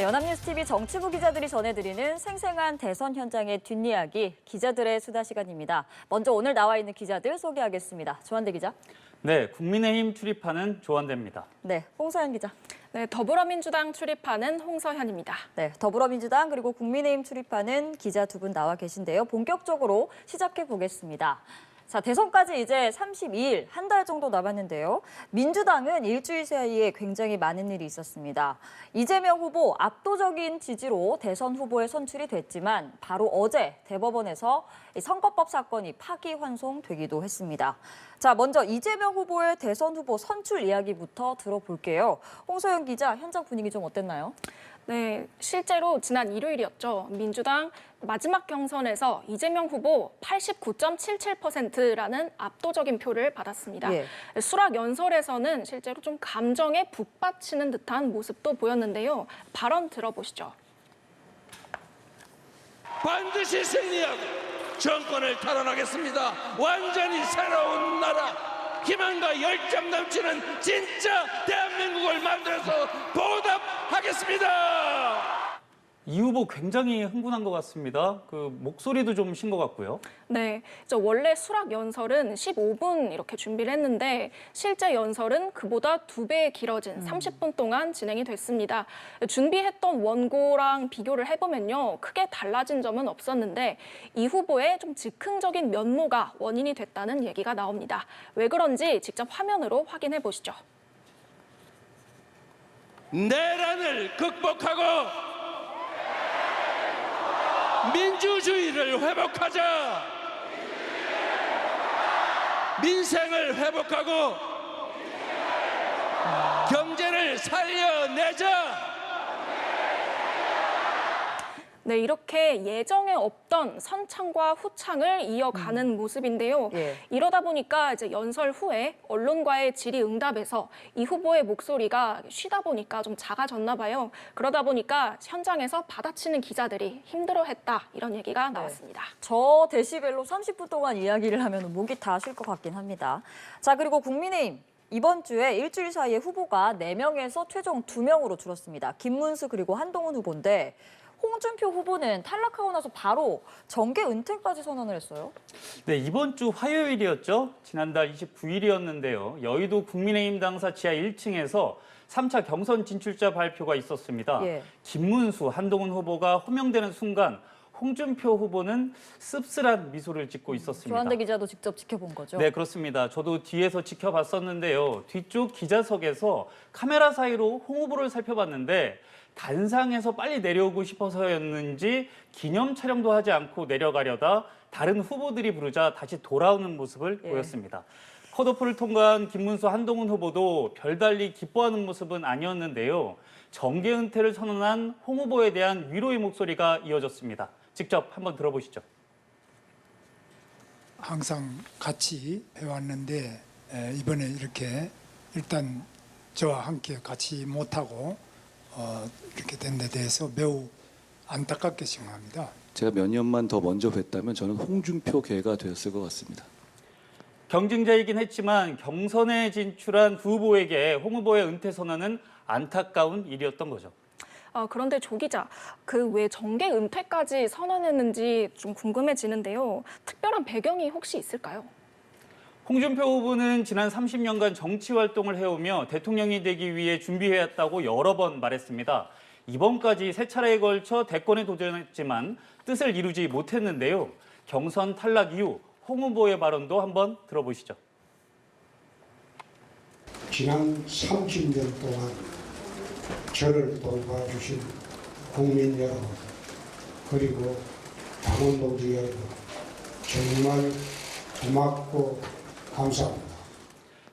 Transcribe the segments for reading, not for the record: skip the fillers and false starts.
네, 연합뉴스TV 정치부 기자들이 전해드리는 생생한 대선 현장의 뒷이야기, 기자들의 수다 시간입니다. 먼저 오늘 나와 있는 기자들 소개하겠습니다. 조한대 기자. 네, 국민의힘 출입하는 조한대입니다. 네, 홍서연 기자. 네, 더불어민주당 출입하는 홍서현입니다. 네, 더불어민주당 그리고 국민의힘 출입하는 기자 두 분 나와 계신데요. 본격적으로 시작해 보겠습니다. 자, 대선까지 이제 32일, 한 달 정도 남았는데요. 민주당은 일주일 사이에 굉장히 많은 일이 있었습니다. 이재명 후보 압도적인 지지로 대선 후보에 선출이 됐지만 바로 어제 대법원에서 선거법 사건이 파기환송되기도 했습니다. 자, 먼저 이재명 후보의 대선 후보 선출 이야기부터 들어볼게요. 홍소연 기자, 현장 분위기 좀 어땠나요? 네, 실제로 지난 일요일이었죠. 민주당 마지막 경선에서 이재명 후보 89.77%라는 압도적인 표를 받았습니다. 예. 수락 연설에서는 실제로 좀 감정에 북받치는 듯한 모습도 보였는데요. 발언 들어보시죠. 반드시 승리하고 정권을 탈환하겠습니다. 완전히 새로운 나라. 희망과 열정 넘치는 진짜 대한민국을 만들어서 보답하겠습니다. 이 후보 굉장히 흥분한 것 같습니다. 목소리도 좀 쉰 것 같고요. 네, 원래 수락 연설은 15분 이렇게 준비를 했는데 실제 연설은 그보다 2배 길어진 30분 동안 진행이 됐습니다. 준비했던 원고랑 비교를 해보면요, 크게 달라진 점은 없었는데 이 후보의 좀 즉흥적인 면모가 원인이 됐다는 얘기가 나옵니다. 왜 그런지 직접 화면으로 확인해 보시죠. 내란을 극복하고 민주주의를 회복하자. 민생을 회복하고 경제를 살려내자. 네, 이렇게 예정에 없던 선창과 후창을 이어가는 모습인데요. 예. 이러다 보니까 이제 연설 후에 언론과의 질의응답에서 이 후보의 목소리가 쉬다 보니까 좀 작아졌나 봐요. 그러다 보니까 현장에서 받아치는 기자들이 힘들어했다, 이런 얘기가 나왔습니다. 저 데시벨로 30분 동안 이야기를 하면 목이 다 쉴 것 같긴 합니다. 자, 그리고 국민의힘. 이번 주에 일주일 사이에 후보가 4명에서 최종 2명으로 줄었습니다. 김문수 그리고 한동훈 후보인데 홍준표 후보는 탈락하고 나서 바로 정계 은퇴까지 선언을 했어요. 네, 이번 주 화요일이었죠. 지난달 29일이었는데요. 여의도 국민의힘 당사 지하 1층에서 3차 경선 진출자 발표가 있었습니다. 예. 김문수, 한동훈 후보가 호명되는 순간 홍준표 후보는 씁쓸한 미소를 짓고 있었습니다. 조한대 기자도 직접 지켜본 거죠? 네, 그렇습니다. 저도 뒤에서 지켜봤었는데요. 뒤쪽 기자석에서 카메라 사이로 홍 후보를 살펴봤는데 단상에서 빨리 내려오고 싶어서였는지 기념 촬영도 하지 않고 내려가려다 다른 후보들이 부르자 다시 돌아오는 모습을 보였습니다. 컷오프를 통과한 김문수, 한동훈 후보도 별달리 기뻐하는 모습은 아니었는데요. 정계 은퇴를 선언한 홍 후보에 대한 위로의 목소리가 이어졌습니다. 직접 한번 들어보시죠. 항상 같이 해왔는데 이번에 이렇게 일단 저와 함께 같이 못하고 이렇게 된 데 대해서 매우 안타깝게 생각합니다. 제가 몇 년만 더 먼저 뵀다면 저는 홍준표 계가 되었을 것 같습니다. 경쟁자이긴 했지만 경선에 진출한 두 후보에게 홍 후보의 은퇴 선언은 안타까운 일이었던 거죠. 그런데 조 기자, 왜 정계 은퇴까지 선언했는지 좀 궁금해지는데요. 특별한 배경이 혹시 있을까요? 홍준표 후보는 지난 30년간 정치 활동을 해오며 대통령이 되기 위해 준비해왔다고 여러 번 말했습니다. 이번까지 3차례에 걸쳐 대권에 도전했지만 뜻을 이루지 못했는데요. 경선 탈락 이후 홍 후보의 발언도 한번 들어보시죠. 지난 30년 동안 저를 돌봐주신 국민 여러분, 그리고 당원 동지 여러분, 정말 고맙고 감사합니다.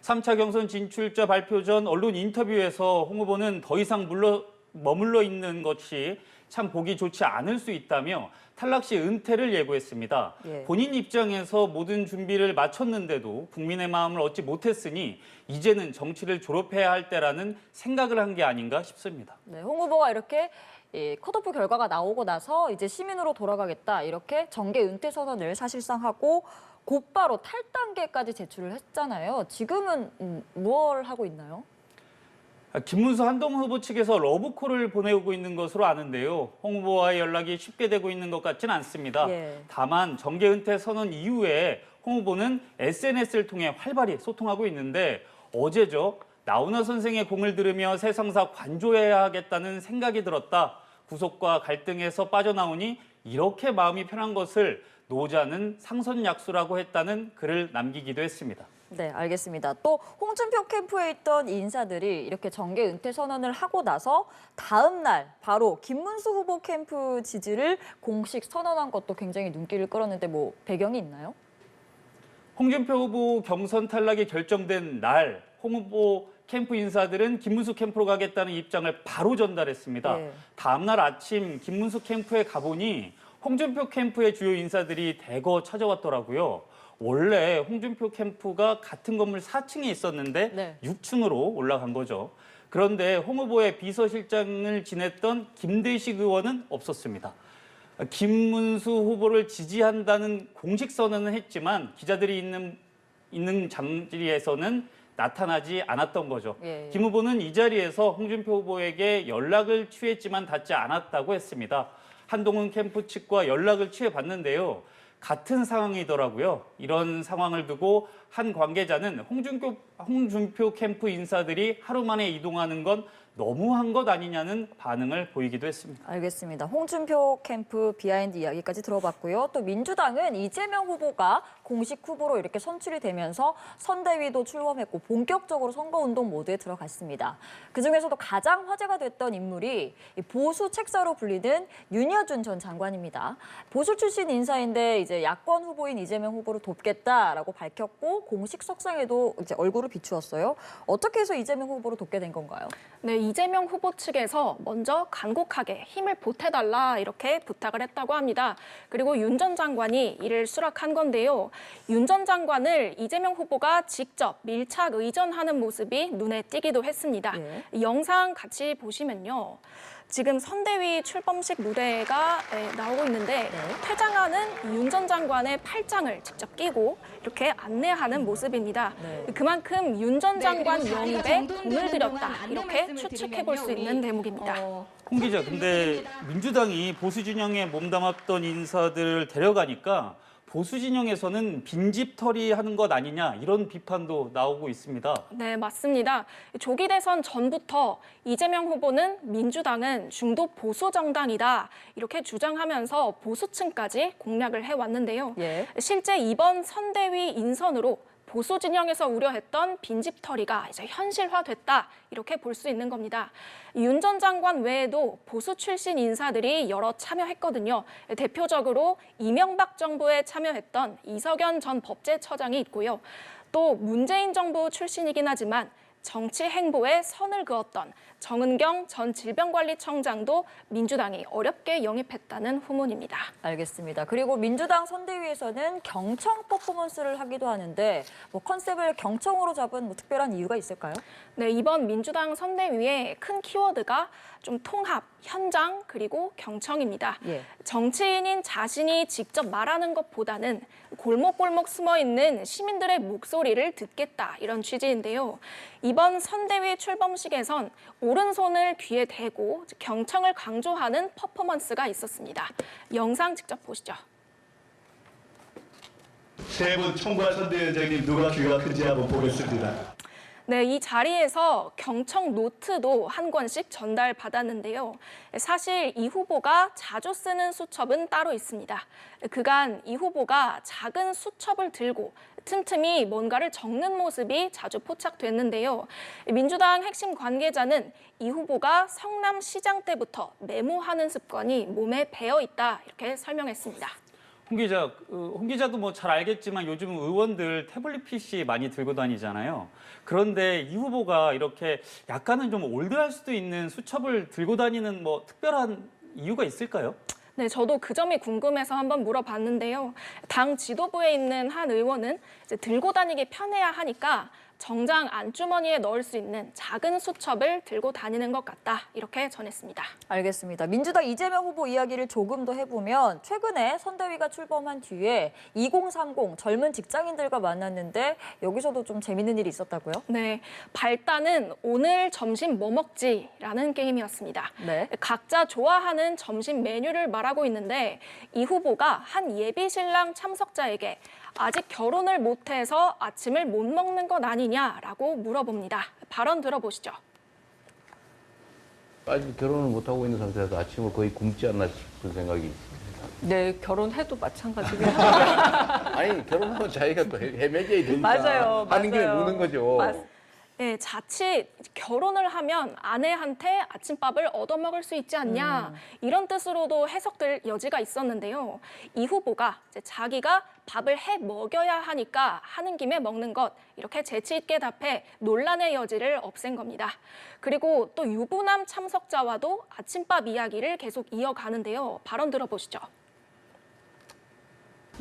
3차 경선 진출자 발표 전 언론 인터뷰에서 홍 후보는 더 이상 머물러 있는 것이 참 보기 좋지 않을 수 있다며 탈락 시 은퇴를 예고했습니다. 예. 본인 입장에서 모든 준비를 마쳤는데도 국민의 마음을 얻지 못했으니 이제는 정치를 졸업해야 할 때라는 생각을 한 게 아닌가 싶습니다. 네, 홍 후보가 이렇게 컷오프 결과가 나오고 나서 이제 시민으로 돌아가겠다, 이렇게 정계 은퇴 선언을 사실상 하고 곧바로 탈당계까지 제출을 했잖아요. 지금은 뭘 하고 있나요? 김문수 한동훈 후보 측에서 러브콜을 보내고 있는 것으로 아는데요. 홍 후보와의 연락이 쉽게 되고 있는 것 같지는 않습니다. 예. 다만 정계 은퇴 선언 이후에 홍 후보는 SNS를 통해 활발히 소통하고 있는데 어제죠. 나훈아 선생의 공을 들으며 세상사 관조해야 하겠다는 생각이 들었다. 구속과 갈등에서 빠져나오니 이렇게 마음이 편한 것을 노자는 상선약수라고 했다는 글을 남기기도 했습니다. 네, 알겠습니다. 또 홍준표 캠프에 있던 인사들이 이렇게 정계 은퇴 선언을 하고 나서 다음 날 바로 김문수 후보 캠프 지지를 공식 선언한 것도 굉장히 눈길을 끌었는데 뭐 배경이 있나요? 홍준표 후보 경선 탈락이 결정된 날 홍 후보 캠프 인사들은 김문수 캠프로 가겠다는 입장을 바로 전달했습니다. 네. 다음 날 아침 김문수 캠프에 가보니 홍준표 캠프의 주요 인사들이 대거 찾아왔더라고요. 원래 홍준표 캠프가 같은 건물 4층에 있었는데 네. 6층으로 올라간 거죠. 그런데 홍 후보의 비서실장을 지냈던 김대식 의원은 없었습니다. 김문수 후보를 지지한다는 공식 선언은 했지만 기자들이 있는 장지에서는 나타나지 않았던 거죠. 예. 김 후보는 이 자리에서 홍준표 후보에게 연락을 취했지만 닿지 않았다고 했습니다. 한동훈 캠프 측과 연락을 취해봤는데요. 같은 상황이더라고요. 이런 상황을 두고 한 관계자는 홍준표 캠프 인사들이 하루 만에 이동하는 건 너무한 것 아니냐는 반응을 보이기도 했습니다. 알겠습니다. 홍준표 캠프 비하인드 이야기까지 들어봤고요. 또 민주당은 이재명 후보가 공식 후보로 이렇게 선출이 되면서 선대위도 출범했고 본격적으로 선거운동 모드에 들어갔습니다. 그중에서도 가장 화제가 됐던 인물이 보수 책사로 불리는 윤여준 전 장관입니다. 보수 출신 인사인데 이제 야권 후보인 이재명 후보를 돕겠다라고 밝혔고 공식 석상에도 이제 얼굴을 비추었어요. 어떻게 해서 이재명 후보를 돕게 된 건가요? 네, 이재명 후보 측에서 먼저 간곡하게 힘을 보태달라 이렇게 부탁을 했다고 합니다. 그리고 윤 전 장관이 이를 수락한 건데요. 윤 전 장관을 이재명 후보가 직접 밀착 의전하는 모습이 눈에 띄기도 했습니다. 예. 이 영상 같이 보시면요. 지금 선대위 출범식 무대가 나오고 있는데 퇴장하는 윤 전 장관의 팔짱을 직접 끼고 이렇게 안내하는 모습입니다. 네. 그만큼 윤 전 장관 그리고 자리가 영입에 정돈되는 돈을 들였다 동안 안내 이렇게 말씀을 추측해 볼 수 드리면요, 있는 우리, 대목입니다. 홍 기자, 근데 민주당이 보수 진영에 몸담았던 인사들을 데려가니까 보수 진영에서는 빈집털이 하는 것 아니냐 이런 비판도 나오고 있습니다. 네, 맞습니다. 조기 대선 전부터 이재명 후보는 민주당은 중도 보수 정당이다 이렇게 주장하면서 보수층까지 공략을 해왔는데요. 예. 실제 이번 선대위 인선으로 보수 진영에서 우려했던 빈집털이가 이제 현실화됐다 이렇게 볼 수 있는 겁니다. 윤 전 장관 외에도 보수 출신 인사들이 여러 참여했거든요. 대표적으로 이명박 정부에 참여했던 이석연 전 법제처장이 있고요. 또 문재인 정부 출신이긴 하지만 정치 행보에 선을 그었던 정은경 전 질병관리청장도 민주당이 어렵게 영입했다는 후문입니다. 알겠습니다. 그리고 민주당 선대위에서는 경청 퍼포먼스를 하기도 하는데 뭐 컨셉을 경청으로 잡은 뭐 특별한 이유가 있을까요? 네, 이번 민주당 선대위의 큰 키워드가 좀 통합, 현장, 그리고 경청입니다. 예. 정치인인 자신이 직접 말하는 것보다는 골목골목 숨어있는 시민들의 목소리를 듣겠다 이런 취지인데요. 이번 선대위 출범식에선 오른손을 귀에 대고 경청을 강조하는 퍼포먼스가 있었습니다. 영상 직접 보시죠. 세 분 총괄 선대위원장님 누가 귀가 큰지 한번 보겠습니다. 네, 이 자리에서 경청 노트도 한 권씩 전달받았는데요. 사실 이 후보가 자주 쓰는 수첩은 따로 있습니다. 그간 이 후보가 작은 수첩을 들고 틈틈이 뭔가를 적는 모습이 자주 포착됐는데요. 민주당 핵심 관계자는 이 후보가 성남시장 때부터 메모하는 습관이 몸에 배어 있다 이렇게 설명했습니다. 홍 기자도 뭐 잘 알겠지만 요즘 의원들 태블릿 PC 많이 들고 다니잖아요. 그런데 이 후보가 이렇게 약간은 좀 올드할 수도 있는 수첩을 들고 다니는 뭐 특별한 이유가 있을까요? 네, 저도 그 점이 궁금해서 한번 물어봤는데요. 당 지도부에 있는 한 의원은 이제 들고 다니기 편해야 하니까 정장 안주머니에 넣을 수 있는 작은 수첩을 들고 다니는 것 같다. 이렇게 전했습니다. 알겠습니다. 민주당 이재명 후보 이야기를 조금 더 해보면 최근에 선대위가 출범한 뒤에 2030 젊은 직장인들과 만났는데 여기서도 좀 재밌는 일이 있었다고요? 네, 발단은 오늘 점심 뭐 먹지라는 게임이었습니다. 네. 각자 좋아하는 점심 메뉴를 말하고 있는데 이 후보가 한 예비 신랑 참석자에게 아직 결혼을 못해서 아침을 못 먹는 것 아니냐라고 물어봅니다. 발언 들어보시죠. 아직 결혼을 못하고 있는 상태에서 아침을 거의 굶지 않나 싶은 생각이 네, 결혼해도 마찬가지고요. 아니 결혼하면 자기가 또 헤매져야 되니까 맞아요, 하는 길에 맞아요. 묻는 거죠. 네, 자칫 결혼을 하면 아내한테 아침밥을 얻어먹을 수 있지 않냐 이런 뜻으로도 해석될 여지가 있었는데요. 이 후보가 이제 자기가 밥을 해 먹여야 하니까 하는 김에 먹는 것 이렇게 재치 있게 답해 논란의 여지를 없앤 겁니다. 그리고 또 유부남 참석자와도 아침밥 이야기를 계속 이어가는데요. 발언 들어보시죠.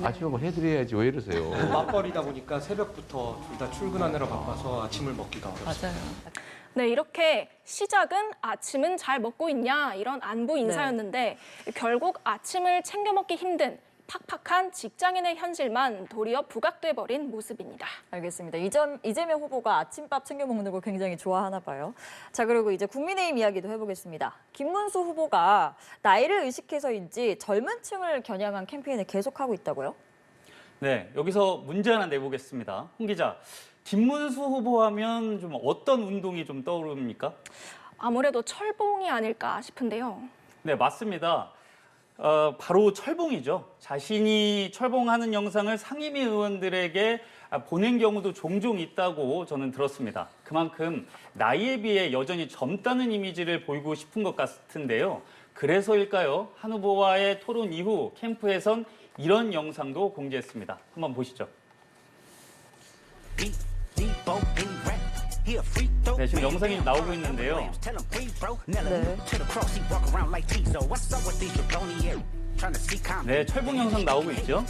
아침에 뭐 해드려야지 왜 이러세요? 맞벌이다 보니까 새벽부터 둘 다 출근하느라 바빠서 아침을 먹기가 어렵습니다. 맞아요. 네, 이렇게 시작은 아침은 잘 먹고 있냐 이런 안부 인사였는데 결국 아침을 챙겨 먹기 힘든 팍팍한 직장인의 현실만 도리어 부각돼 버린 모습입니다. 알겠습니다. 이재명 후보가 아침밥 챙겨 먹는 걸 굉장히 좋아하나 봐요. 자, 그리고 이제 국민의힘 이야기도 해보겠습니다. 김문수 후보가 나이를 의식해서인지 젊은 층을 겨냥한 캠페인을 계속하고 있다고요? 네, 여기서 문제 하나 내보겠습니다. 홍 기자, 김문수 후보 하면 좀 어떤 운동이 좀 떠오릅니까? 아무래도 철봉이 아닐까 싶은데요. 네, 맞습니다. 바로 철봉이죠. 자신이 철봉하는 영상을 상임위 의원들에게 보낸 경우도 종종 있다고 저는 들었습니다. 그만큼 나이에 비해 여전히 젊다는 이미지를 보이고 싶은 것 같은데요. 그래서일까요? 한 후보와의 토론 이후 캠프에선 이런 영상도 공개했습니다. 한번 보시죠. 네, 지금 영상이 나오고 있는데요. 네, 철봉 영상 나오고 있죠.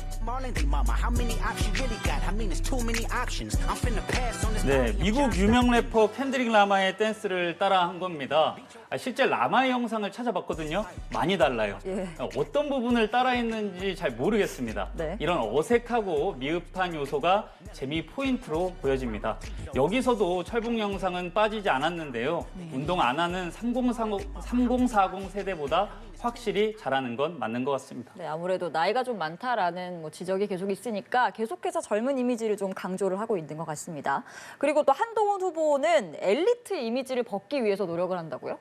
네, 미국 유명 래퍼 켄드릭 라마의 댄스를 따라한 겁니다. 실제 라마의 영상을 찾아봤거든요. 많이 달라요. 예. 어떤 부분을 따라했는지 잘 모르겠습니다. 네. 이런 어색하고 미흡한 요소가 재미 포인트로 보여집니다. 여기서도 철봉 영상은 빠지지 않았는데요. 운동 안 하는 3040 세대보다 확실히 잘하는 건 맞는 것 같습니다. 네, 아무래도 나이가 좀 많다라는 지적이 계속 있으니까 계속해서 젊은 이미지를 좀 강조를 하고 있는 것 같습니다. 그리고 또 한동훈 후보는 엘리트 이미지를 벗기 위해서 노력을 한다고요?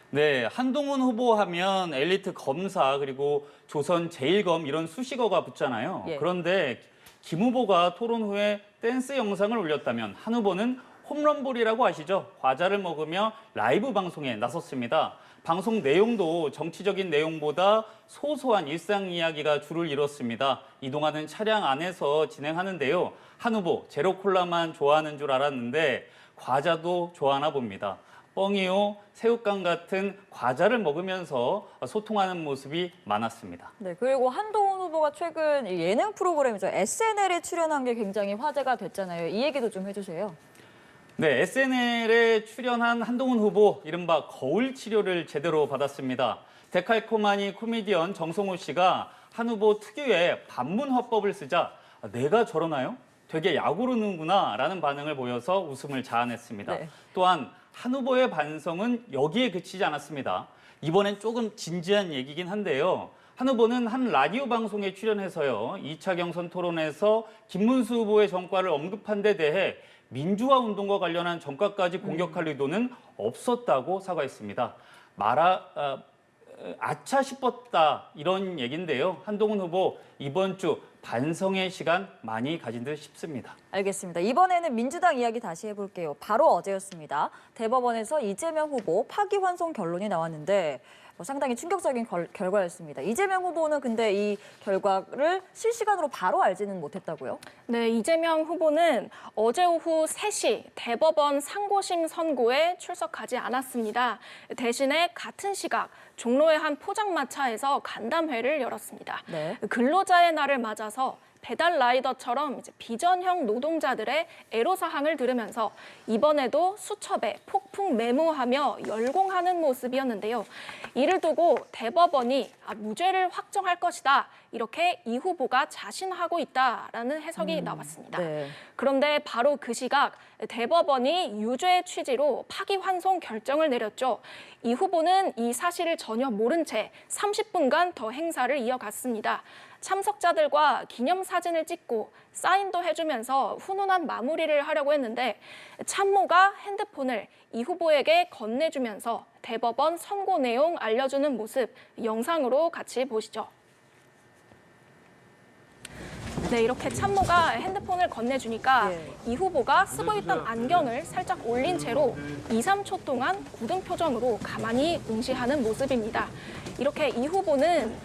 네, 한동훈 후보 하면 엘리트 검사 그리고 조선 제일검 이런 수식어가 붙잖아요. 예. 그런데 김 후보가 토론 후에 댄스 영상을 올렸다면 한 후보는 홈런볼이라고 아시죠? 과자를 먹으며 라이브 방송에 나섰습니다. 방송 내용도 정치적인 내용보다 소소한 일상 이야기가 주를 이뤘습니다. 이동하는 차량 안에서 진행하는데요. 한 후보 제로 콜라만 좋아하는 줄 알았는데 과자도 좋아하나 봅니다. 뻥이요, 새우깡 같은 과자를 먹으면서 소통하는 모습이 많았습니다. 네, 그리고 한동훈 후보가 최근 예능 프로그램이죠. SNL에 출연한 게 굉장히 화제가 됐잖아요. 이 얘기도 좀 해주세요. 네, SNL에 출연한 한동훈 후보, 이른바 거울 치료를 제대로 받았습니다. 데칼코마니 코미디언 정성호 씨가 한 후보 특유의 반문 화법을 쓰자 내가 저러나요? 되게 약오르는구나 라는 반응을 보여서 웃음을 자아냈습니다. 네. 또한 한 후보의 반성은 여기에 그치지 않았습니다. 이번엔 조금 진지한 얘기긴 한데요. 한 후보는 한 라디오 방송에 출연해서요. 2차 경선 토론에서 김문수 후보의 전과를 언급한 데 대해 민주화 운동과 관련한 전과까지 공격할 의도는 없었다고 사과했습니다. 아차 싶었다 이런 얘기인데요. 한동훈 후보 이번 주 반성의 시간 많이 가진 듯 싶습니다. 알겠습니다. 이번에는 민주당 이야기 다시 해볼게요. 바로 어제였습니다. 대법원에서 이재명 후보 파기환송 결론이 나왔는데 상당히 충격적인 결과였습니다. 이재명 후보는 근데 이 결과를 실시간으로 바로 알지는 못했다고요? 네, 이재명 후보는 어제 오후 3시 대법원 상고심 선고에 출석하지 않았습니다. 대신에 같은 시각 종로의 한 포장마차에서 간담회를 열었습니다. 네. 근로자의 날을 맞아서 배달 라이더처럼 이제 비전형 노동자들의 애로사항을 들으면서 이번에도 수첩에 폭풍 메모하며 열공하는 모습이었는데요. 이를 두고 대법원이 무죄를 확정할 것이다. 이렇게 이 후보가 자신하고 있다라는 해석이 나왔습니다. 네. 그런데 바로 그 시각 대법원이 유죄 취지로 파기환송 결정을 내렸죠. 이 후보는 이 사실을 전혀 모른 채 30분간 더 행사를 이어갔습니다. 참석자들과 기념사진을 찍고 사인도 해주면서 훈훈한 마무리를 하려고 했는데 참모가 핸드폰을 이 후보에게 건네주면서 대법원 선고 내용 알려주는 모습 영상으로 같이 보시죠. 네, 이렇게 참모가 핸드폰을 건네주니까 이 후보가 쓰고 있던 안경을 살짝 올린 채로 2, 3초 동안 굳은 표정으로 가만히 응시하는 모습입니다. 이렇게 이 후보는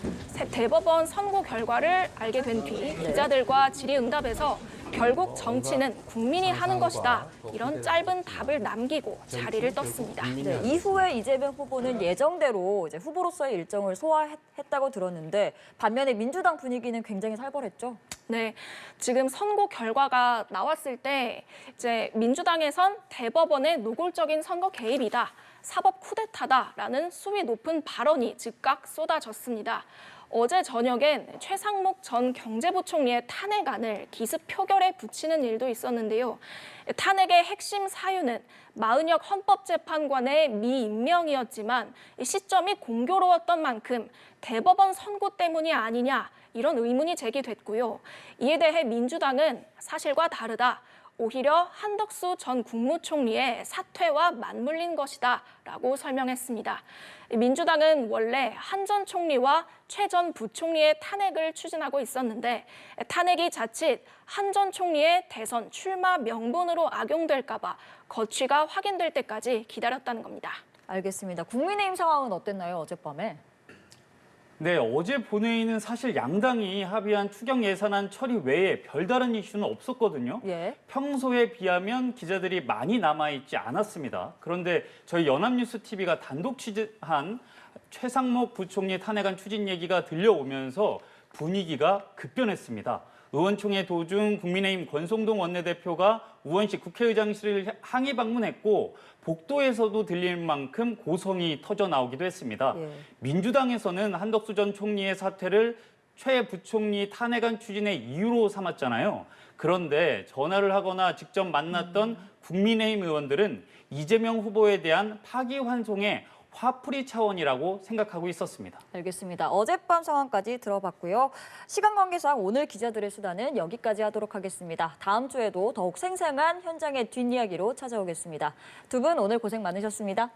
대법원 선고 결과를 알게 된 뒤 기자들과 질의응답에서 결국 정치는 국민이 하는 것이다. 이런 짧은 답을 남기고 자리를 떴습니다. 네, 이후에 이재명 후보는 예정대로 이제 후보로서의 일정을 소화했다고 들었는데 반면에 민주당 분위기는 굉장히 살벌했죠. 네, 지금 선고 결과가 나왔을 때 이제 민주당에선 대법원의 노골적인 선거 개입이다, 사법 쿠데타다라는 수위 높은 발언이 즉각 쏟아졌습니다. 어제 저녁엔 최상목 전 경제부총리의 탄핵안을 기습 표결에 붙이는 일도 있었는데요. 탄핵의 핵심 사유는 마은혁 헌법재판관의 미임명이었지만 시점이 공교로웠던 만큼 대법원 선고 때문이 아니냐 이런 의문이 제기됐고요. 이에 대해 민주당은 사실과 다르다. 오히려 한덕수 전 국무총리의 사퇴와 맞물린 것이다 라고 설명했습니다. 민주당은 원래 한 전 총리와 최 전 부총리의 탄핵을 추진하고 있었는데 탄핵이 자칫 한 전 총리의 대선 출마 명분으로 악용될까 봐 거취가 확인될 때까지 기다렸다는 겁니다. 알겠습니다. 국민의힘 상황은 어땠나요, 어젯밤에? 네, 어제 본회의는 사실 양당이 합의한 추경 예산안 처리 외에 별다른 이슈는 없었거든요. 예. 평소에 비하면 기자들이 많이 남아있지 않았습니다. 그런데 저희 연합뉴스TV가 단독 취재한 최상목 부총리 탄핵안 추진 얘기가 들려오면서 분위기가 급변했습니다. 의원총회 도중 국민의힘 권성동 원내대표가 우원식 국회의장실을 항의 방문했고 복도에서도 들릴 만큼 고성이 터져 나오기도 했습니다. 예. 민주당에서는 한덕수 전 총리의 사퇴를 최 부총리 탄핵안 추진의 이유로 삼았잖아요. 그런데 전화를 하거나 직접 만났던 국민의힘 의원들은 이재명 후보에 대한 파기환송의 화풀이 차원이라고 생각하고 있었습니다. 알겠습니다. 어젯밤 상황까지 들어봤고요. 시간 관계상 오늘 기자들의 수다는 여기까지 하도록 하겠습니다. 다음 주에도 더욱 생생한 현장의 뒷이야기로 찾아오겠습니다. 두 분 오늘 고생 많으셨습니다.